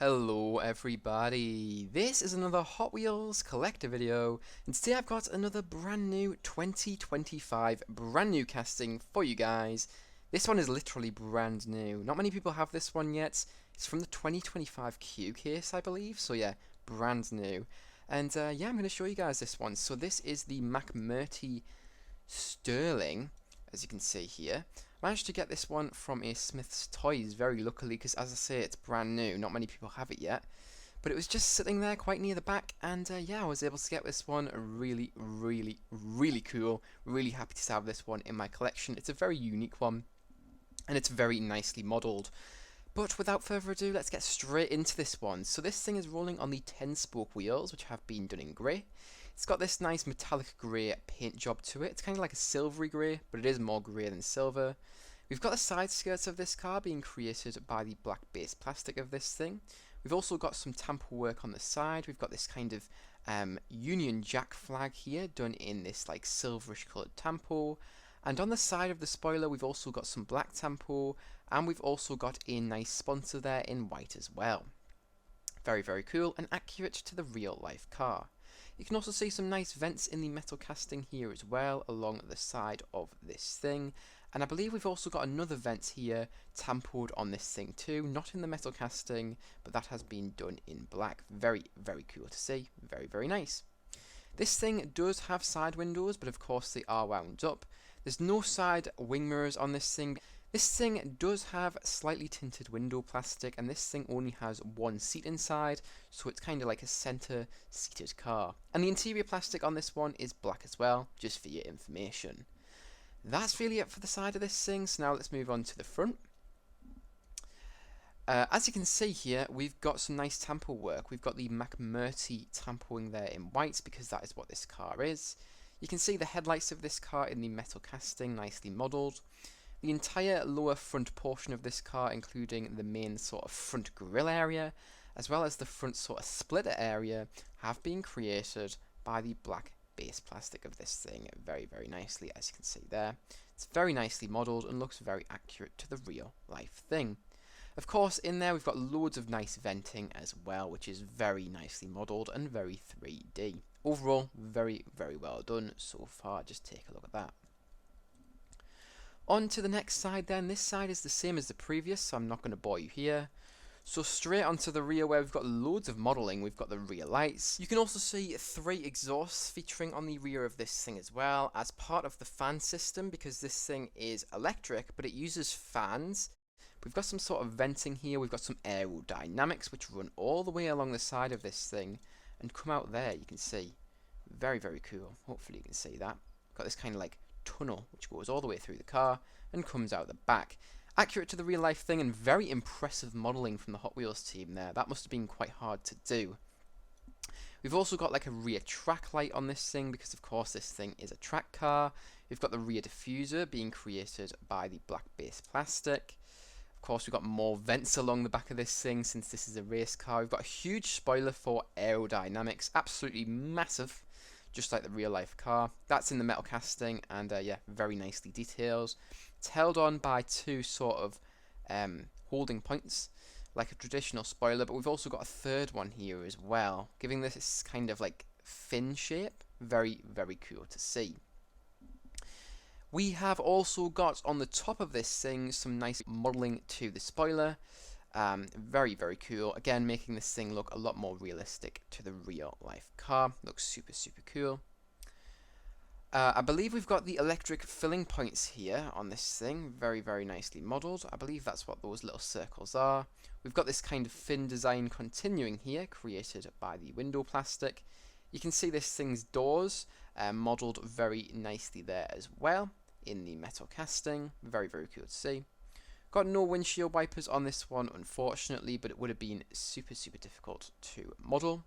Hello everybody, this is another Hot Wheels collector video, and today I've got another brand new 2025 brand new casting for you guys. This one is literally brand new, not many people have this one yet. It's from the 2025 Q case I believe, so yeah, brand new. And yeah, I'm going to show you guys this one. So this is the McMurtry Spéirling, as you can see here. Managed to get this one from a Smyth's Toys very luckily, because as I say, it's brand new, not many people have it yet. But it was just sitting there quite near the back, and yeah, I was able to get this one. Really cool. Really happy to have this one in my collection. It's a very unique one, and it's very nicely modelled. But without further ado, let's get straight into this one. So this thing is rolling on the 10-spoke wheels, which have been done in grey. It's got this nice metallic grey paint job to it. It's kind of like a silvery grey, but it is more grey than silver. We've got the side skirts of this car being created by the black base plastic of this thing. We've also got some tampo work on the side. We've got this kind of Union Jack flag here done in this like silverish coloured tampo. And on the side of the spoiler we've also got some black tampo, and we've also got a nice sponsor there in white as well. Very cool and accurate to the real life car. You can also see some nice vents in the metal casting here as well along the side of this thing. And I believe we've also got another vent here tampoed on this thing too, not in the metal casting, but that has been done in black. Very cool to see, very nice. This thing does have side windows, but of course they are wound up. There's no side wing mirrors on this thing. This thing does have slightly tinted window plastic, and this thing only has one seat inside, so it's kind of like a center seated car. And the interior plastic on this one is black as well, just for your information. That's really it for the side of this thing, so now let's move on to the front. As you can see here, we've got some nice tampo work. We've got the McMurtry tampoing there in white, because that is what this car is. You can see the headlights of this car in the metal casting, nicely modelled. The entire lower front portion of this car, including the main sort of front grille area, as well as the front sort of splitter area, have been created by the black base plastic of this thing very nicely, as you can see there. It's very nicely modelled and looks very accurate to the real life thing. Of course, in there we've got loads of nice venting as well, which is very nicely modelled and very 3D. Overall, very well done so far. Just take a look at that. On to the next side then. This side is the same as the previous, so I'm not going to bore you here. So straight onto the rear, where we've got loads of modelling. We've got the rear lights. You can also see 3 exhausts featuring on the rear of this thing as well, as part of the fan system, because this thing is electric, but it uses fans. We've got some sort of venting here. We've got some aerodynamics, which run all the way along the side of this thing and come out there. You can see. Very cool. Hopefully you can see that. Got this kind of like tunnel which goes all the way through the car and comes out the back. Accurate to the real life thing, and very impressive modelling from the Hot Wheels team there. That must have been quite hard to do. We've also got like a rear track light on this thing, because of course this thing is a track car. We've got the rear diffuser being created by the black base plastic. Of course we've got more vents along the back of this thing, since this is a race car. We've got a huge spoiler for aerodynamics, absolutely massive, just like the real life car. That's in the metal casting, and yeah, very nicely detailed. It's held on by 2 sort of holding points, like a traditional spoiler, but we've also got a third one here as well, giving this kind of like fin shape. Very cool to see. We have also got on the top of this thing some nice modelling to the spoiler. Very cool. Again, making this thing look a lot more realistic to the real life car. Looks super cool. I believe we've got the electric filling points here on this thing. Very nicely modelled. I believe that's what those little circles are. We've got this kind of fin design continuing here, created by the window plastic. You can see this thing's doors modelled very nicely there as well in the metal casting. Very cool to see. Got no windshield wipers on this one, unfortunately, but it would have been super difficult to model.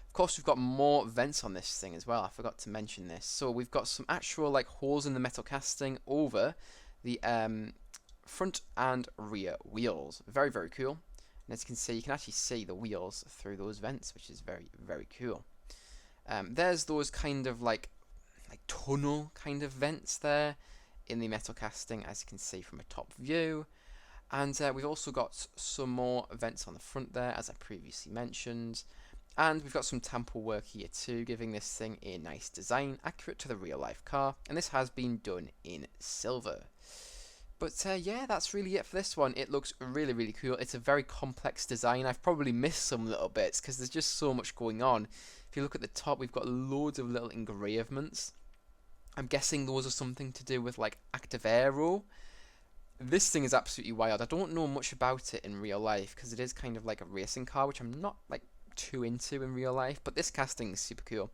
Of course, we've got more vents on this thing as well. I forgot to mention this. So we've got some actual like holes in the metal casting over the front and rear wheels. Very cool. And as you can see, you can actually see the wheels through those vents, which is very cool. There's those kind of like tunnel kind of vents there in the metal casting, as you can see from a top view. And we've also got some more vents on the front there, as I previously mentioned. And we've got some tamper work here too, giving this thing a nice design, accurate to the real life car. And this has been done in silver. But yeah, that's really it for this one. It looks really, really cool. It's a very complex design. I've probably missed some little bits because there's just so much going on. If you look at the top, we've got loads of little engravements. I'm guessing those are something to do with like active aero. This thing is absolutely wild. I don't know much about it in real life because it is kind of like a racing car, which I'm not like too into in real life. But this casting is super cool.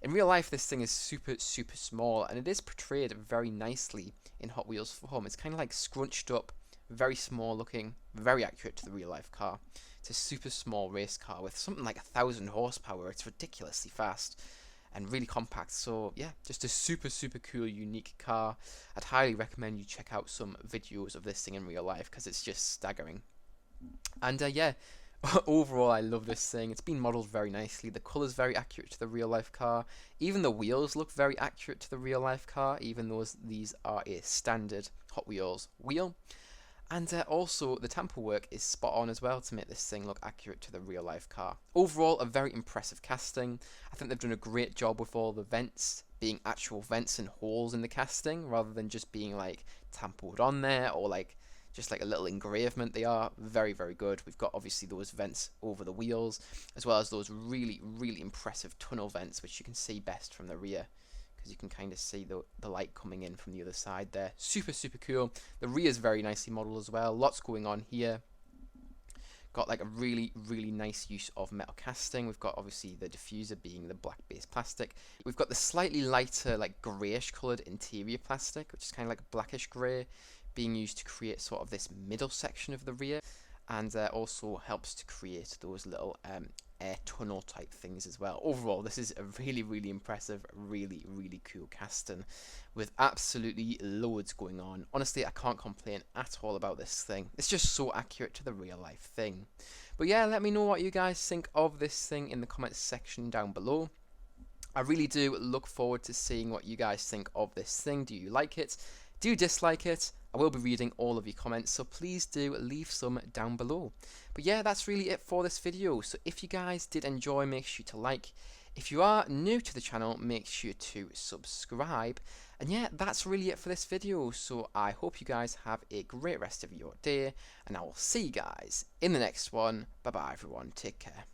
In real life, this thing is super, super small, and it is portrayed very nicely in Hot Wheels form. It's kind of like scrunched up, very small looking, very accurate to the real life car. It's a super small race car with something like 1,000 horsepower. It's ridiculously fast and really compact. So yeah, just a super, super cool, unique car. I'd highly recommend you check out some videos of this thing in real life because it's just staggering. And yeah, overall, I love this thing. It's been modelled very nicely. The colour's very accurate to the real life car. Even the wheels look very accurate to the real life car, even though these are a standard Hot Wheels wheel. And also, the tamper work is spot on as well to make this thing look accurate to the real life car. Overall, a very impressive casting. I think they've done a great job with all the vents being actual vents and holes in the casting, rather than just being like tampered on there or like just like a little engravement. They are very, very good. We've got obviously those vents over the wheels, as well as those really, really impressive tunnel vents, which you can see best from the rear, because you can kind of see the light coming in from the other side there. Super, super cool. The rear is very nicely modelled as well. Lots going on here. Got like a really, really nice use of metal casting. We've got obviously the diffuser being the black base plastic. We've got the slightly lighter, like greyish coloured interior plastic, which is kind of like blackish grey, being used to create sort of this middle section of the rear, and also helps to create those little air tunnel type things as well. Overall, this is a really, really impressive, really, really cool casting with absolutely loads going on. Honestly, I can't complain at all about this thing. It's just so accurate to the real life thing. But yeah, let me know what you guys think of this thing in the comments section down below. I really do look forward to seeing what you guys think of this thing. Do you like it? Do you dislike it? I will be reading all of your comments, so please do leave some down below. But yeah, that's really it for this video. So if you guys did enjoy, make sure to like. If you are new to the channel, make sure to subscribe. And yeah, that's really it for this video. So I hope you guys have a great rest of your day, and I will see you guys in the next one. Bye bye everyone, take care.